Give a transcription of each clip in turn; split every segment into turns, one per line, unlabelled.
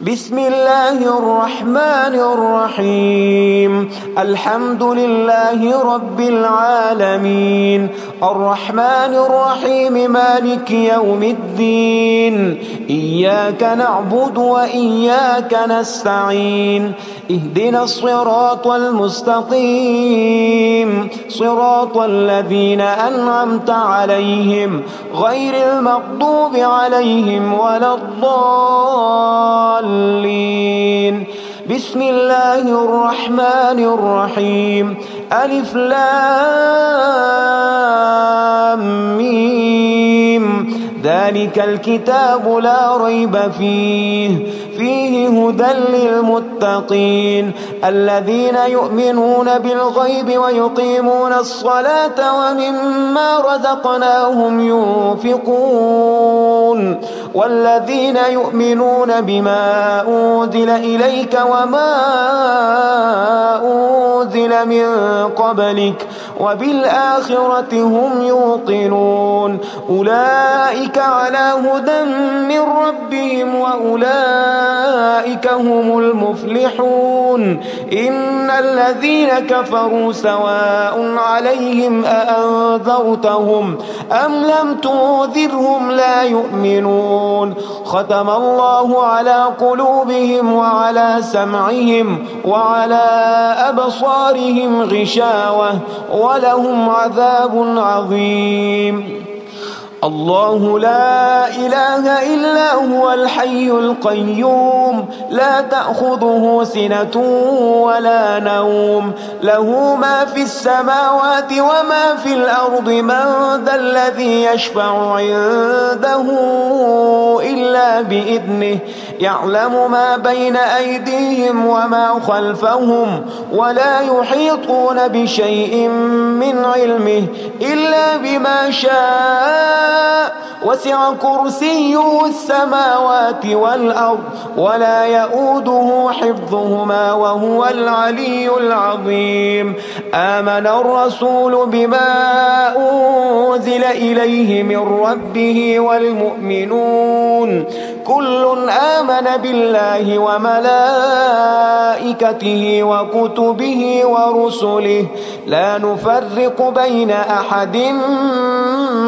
بسم الله الرحمن الرحيم. الحمد لله رب العالمين، الرحمن الرحيم، مالك يوم الدين. إياك نعبد وإياك نستعين، اهدنا الصراط المستقيم، صراط الذين أنعمت عليهم غير المغضوب عليهم ولا الضالين. بسم الله الرحمن الرحيم. ألف لام ميم. ذلك الكتاب لا ريب فيه هدى للمتقين الذين يؤمنون بالغيب ويقيمون الصلاة ومما رزقناهم ينفقون والذين يؤمنون بما أنزل إليك وما أنزل من قبلك وبالآخرة هم يوقنون. أولئك على هدى من ربهم وأولئك هم المفلحون. إن الذين كفروا سواء عليهم أأنذرتهم أم لم تنذرهم لا يؤمنون. ختم الله على قلوبهم وعلى سمعهم وعلى أبصارهم غشاوة ولهم عذاب عظيم. الله لا إله إلا هو الحي القيوم، لا تأخذه سنة ولا نوم، له ما في السماوات وما في الأرض. من ذا الذي يشفع عنده إلا بإذنه، يعلم ما بين أيديهم وما خلفهم ولا يحيطون بشيء من علمه إلا بما شاء. وسع كرسيه السماوات والأرض ولا يؤوده حفظهما وهو العلي العظيم. آمن الرسول بما أنزل إليه من ربه والمؤمنون كل آمن بالله وملائكته وكتبه ورسله لا نفرق بين أحد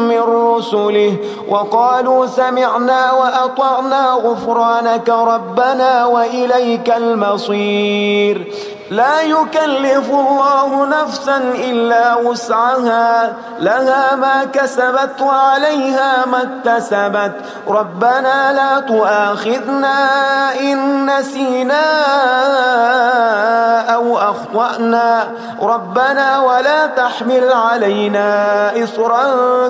من رسله وقالوا سمعنا وأطعنا غفرانك ربنا وإليك المصير. لا يكلف الله نفسا إلا وسعها، لها ما كسبت وعليها ما اكتسبت. ربنا لا تؤاخذنا إن نسينا أو أخطأنا، ربنا ولا تحمل علينا إصرا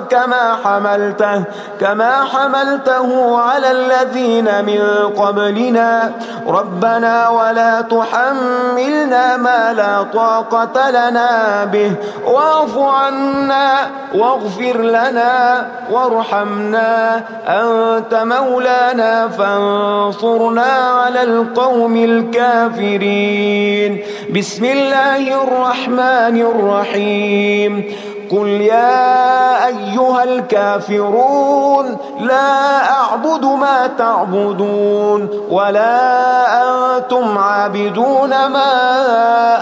كما حملته على الذين من قبلنا. ربنا ولا تحملنا ما لا طاقة لنا به واعف عنا واغفر لنا وارحمنا، أنت مولانا فانصرنا على القوم الكافرين. بسم الله الرحمن الرحيم. قل يا أيها الكافرون لا أعبد ما تعبدون ولا أنتم عابدون ما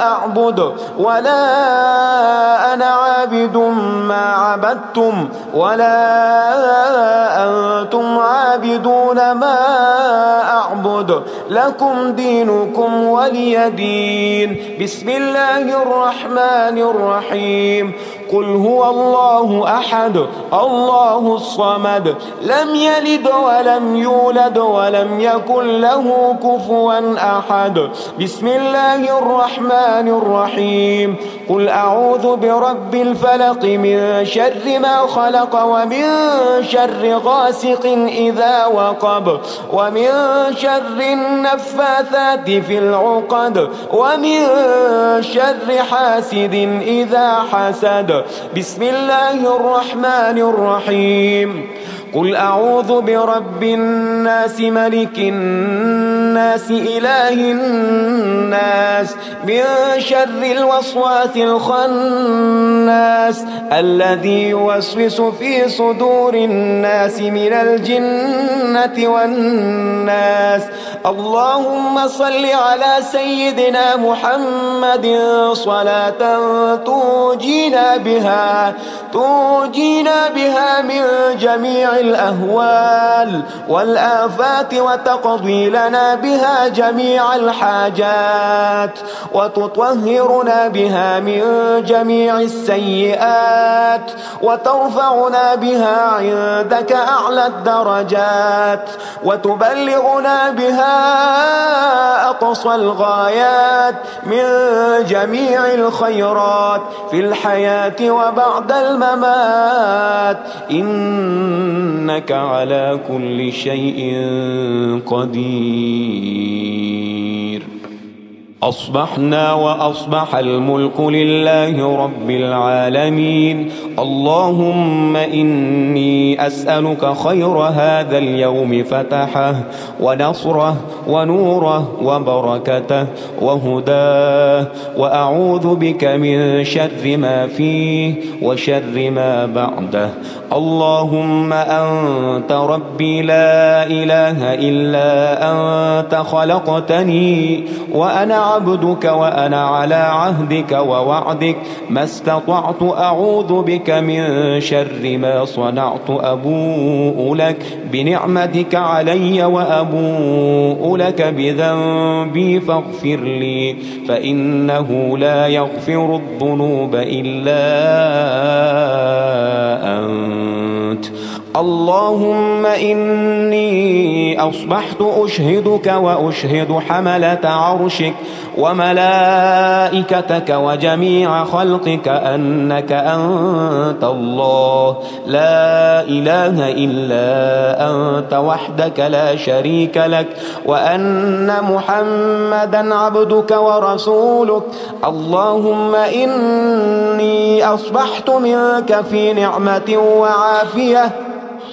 أعبد ولا أنا عابد ما عبدتم ولا أنتم عابدون ما أعبد، لكم دينكم ولي دين. بسم الله الرحمن الرحيم. قل هو الله أحد الله الصمد لم يلد ولم يولد ولم يكن له كفوا أحد. بسم الله الرحمن الرحيم. قل أعوذ برب الفلق من شر ما خلق ومن شر غاسق إذا وقب ومن شر النفاثات في العقد ومن شر حاسد إذا حسد. بسم الله الرحمن الرحيم. قل أعوذ برب الناس ملك الناس إله الناس من شر الوسواس الخناس الذي يوسوس في صدور الناس من الجنة والناس. اللهم صل على سيدنا محمد صلاة تنجينا بها من جميع الأهوال والآفات وتقضي لنا بها جميع الحاجات وتطهرنا بها من جميع السيئات وترفعنا بها عندك أعلى الدرجات وتبلغنا بها أقصى الغايات من جميع الخيرات في الحياة وبعد الممات، إنك على كل شيء قدير. أصبحنا وأصبح الملك لله رب العالمين. اللهم إني أسألك خير هذا اليوم فتحه ونصره ونوره وبركته وهداه، وأعوذ بك من شر ما فيه وشر ما بعده. اللهم أنت ربي لا إله إلا أنت، خلقتني وأنا عبدك وأنا على عهدك ووعدك ما استطعت، أعوذ بك من شر ما صنعت. أبوء لك بنعمتك علي وأبوء لك بذنبي فاغفر لي، فإنه لا يغفر الذنوب إلا أنت. اللهم إني أصبحت أشهدك وأشهد حملة عرشك وملائكتك وجميع خلقك أنك أنت الله لا إله إلا أنت وحدك لا شريك لك، وأن محمدا عبدك ورسولك. اللهم إني أصبحت منك في نعمة وعافية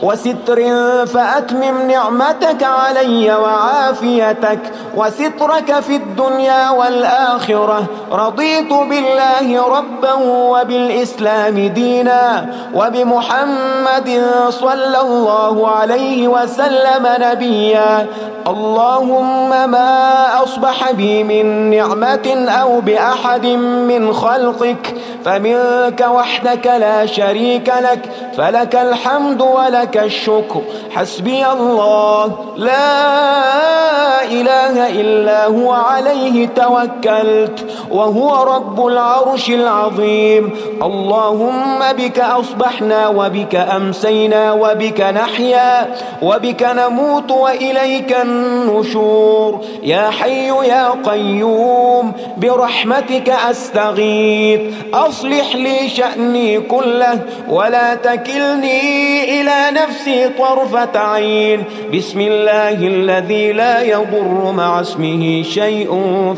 وستر، فأتمم نعمتك علي وعافيتك وسترك في الدنيا والآخرة. رضيت بالله ربا وبالإسلام دينا وبمحمد صلى الله عليه وسلم نبيا. اللهم ما أصبح بي من نعمة أو بأحد من خلقك فمنك وحدك لا شريك لك، فلك الحمد ولك الشكر. حسبي الله لا إله إلا هو، عليه توكلت وهو رب العرش العظيم. اللهم بك أصبحنا وبك أمسينا وبك نحيا وبك نموت وإليك النشور. يا حي يا قيوم برحمتك أستغيث، أصلح لي شأني كله ولا تكلني إلى نفسي طرفة عين. بسم الله الذي لا يضر مع اسمه شيء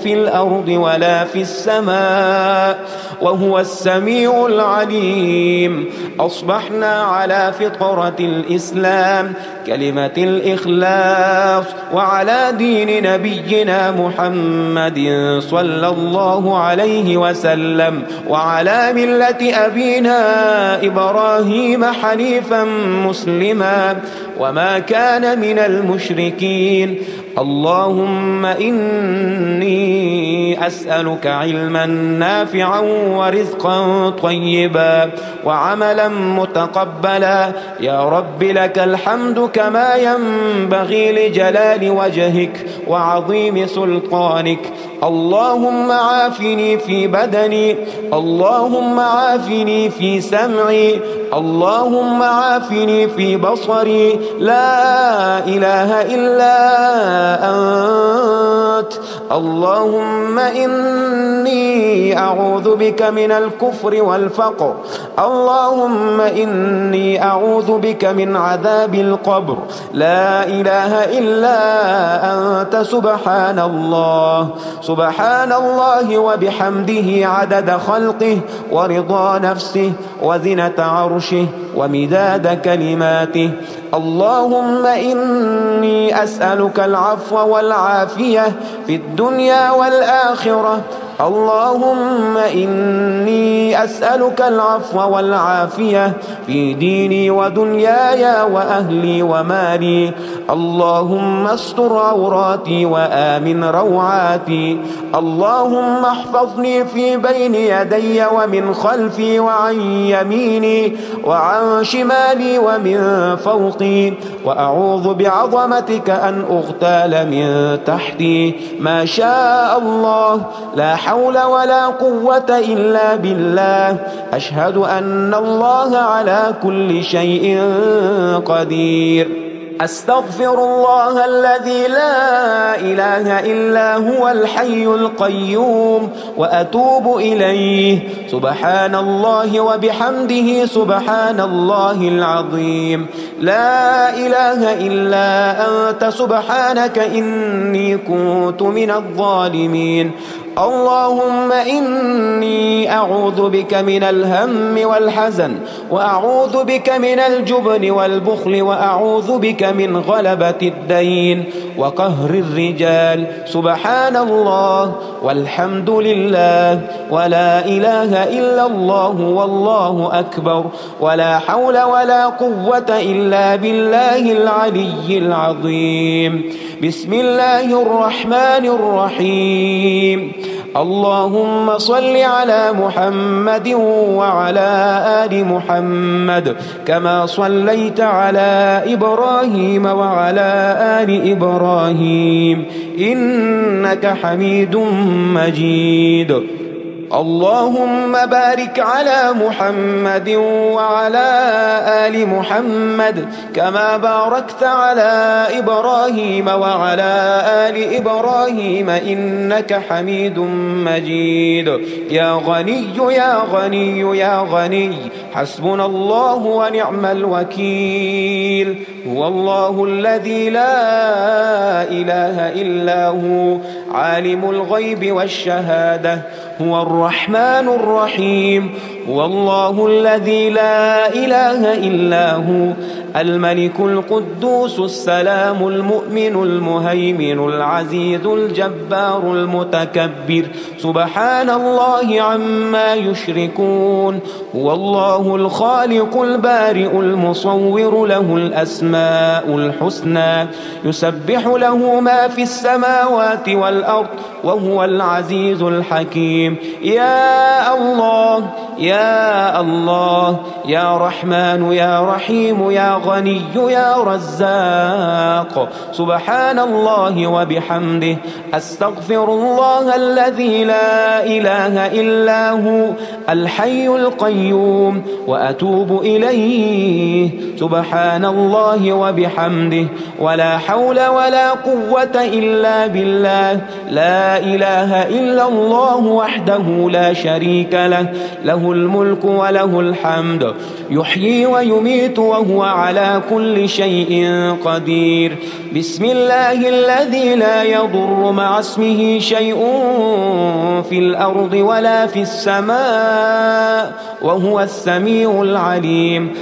في الأرض ولا في السماء وهو السميع العليم. أصبحنا على فطرة الإسلام كلمة الإخلاص وعلى دين نبينا محمد صلى الله عليه وسلم وعلى ملة أبينا إبراهيم حنيفا مسلما وما كان من المشركين. اللهم إني أسألك علما نافعا ورزقا طيبا وعملا متقبلا. يا رب لك الحمد كما ينبغي لجلال وجهك وعظيم سلطانك. اللهم عافني في بدني، اللهم عافني في سمعي، اللهم عافني في بصري. لا إله إلا أنت. اللهم إني أعوذ بك من الكفر والفقر. اللهم إني أعوذ بك من عذاب القبر. لا إله إلا أنت. سبحان الله سبحان الله وبحمده عدد خلقه ورضا نفسه وزنة عرشه ومداد كلماته. اللهم إني أسألك العفو والعافية في الدنيا والآخرة. اللهم إني أسألك العفو والعافية في ديني ودنياي وأهلي ومالي. اللهم استر عوراتي وآمن روعاتي. اللهم احفظني في بين يدي ومن خلفي وعن يميني وعن شمالي ومن فوقي، وأعوذ بعظمتك أن أغتال من تحتي. ما شاء الله، لا حول ولا قوة إلا بالله. أشهد أن الله على كل شيء قدير. أستغفر الله الذي لا إله إلا هو الحي القيوم وأتوب إليه. سبحان الله وبحمده سبحان الله العظيم. لا إله إلا أنت سبحانك إني كنت من الظالمين. اللهم إني أعوذ بك من الهم والحزن، وأعوذ بك من الجبن والبخل، وأعوذ بك من غلبة الدين وقهر الرجال. سبحان الله والحمد لله ولا إله إلا الله والله أكبر، ولا حول ولا قوة إلا بالله العلي العظيم. بسم الله الرحمن الرحيم. اللهم صل على محمد وعلى آل محمد كما صليت على إبراهيم وعلى آل إبراهيم إنك حميد مجيد. اللهم بارك على محمد وعلى آل محمد كما باركت على إبراهيم وعلى آل إبراهيم إنك حميد مجيد. يا غني يا غني يا غني، حسبنا الله ونعم الوكيل. هو الله الذي لا إله إلا هو، عالم الغيب والشهادة، هو الرحمن الرحيم. هو الله الذي لا إله إلا هو، الملك القدوس السلام المؤمن المهيمن العزيز الجبار المتكبر. سبحان الله عما يشركون. هو الله الخالق البارئ المصور، له الأسماء الحسنى، يسبح له ما في السماوات والأرض، وهو العزيز الحكيم. يا الله يا الله، يا رحمن يا رحيم، يا غني يا رزاق. سبحان الله وبحمده. أستغفر الله الذي لا إله إلا هو، الحي القيوم، وأتوب إليه. سبحان الله وبحمده، ولا حول ولا قوة إلا بالله. لا إله إلا الله وحده لا شريك له، له الملك وله الحمد، يحيي ويميت وهو على كل شيء قدير. بسم الله الذي لا يضر مع اسمه شيء في الأرض ولا في السماء، وهو السميع العليم.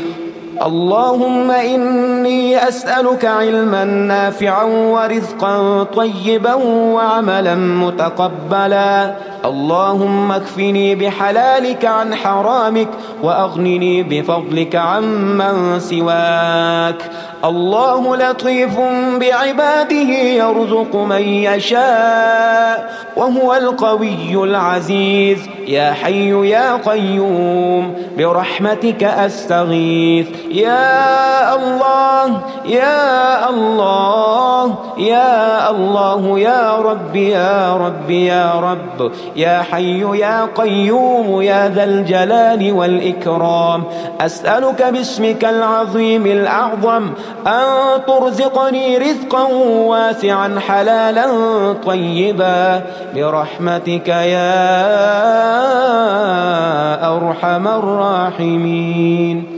اللهم إني أسألك علما نافعا ورزقا طيبا وعملا متقبلا. اللهم اكفني بحلالك عن حرامك، وأغنني بفضلك عمن سواك. الله لطيف بعباده يرزق من يشاء، وهو القوي العزيز. يا حي يا قيوم برحمتك أستغيث. يا الله يا الله يا الله، يا رب يا رب يا رب، يا حي يا قيوم يا ذا الجلال والإكرام. أسألك باسمك العظيم الأعظم أن ترزقني رزقا واسعا حلالا طيبا برحمتك يا أرحم الراحمين.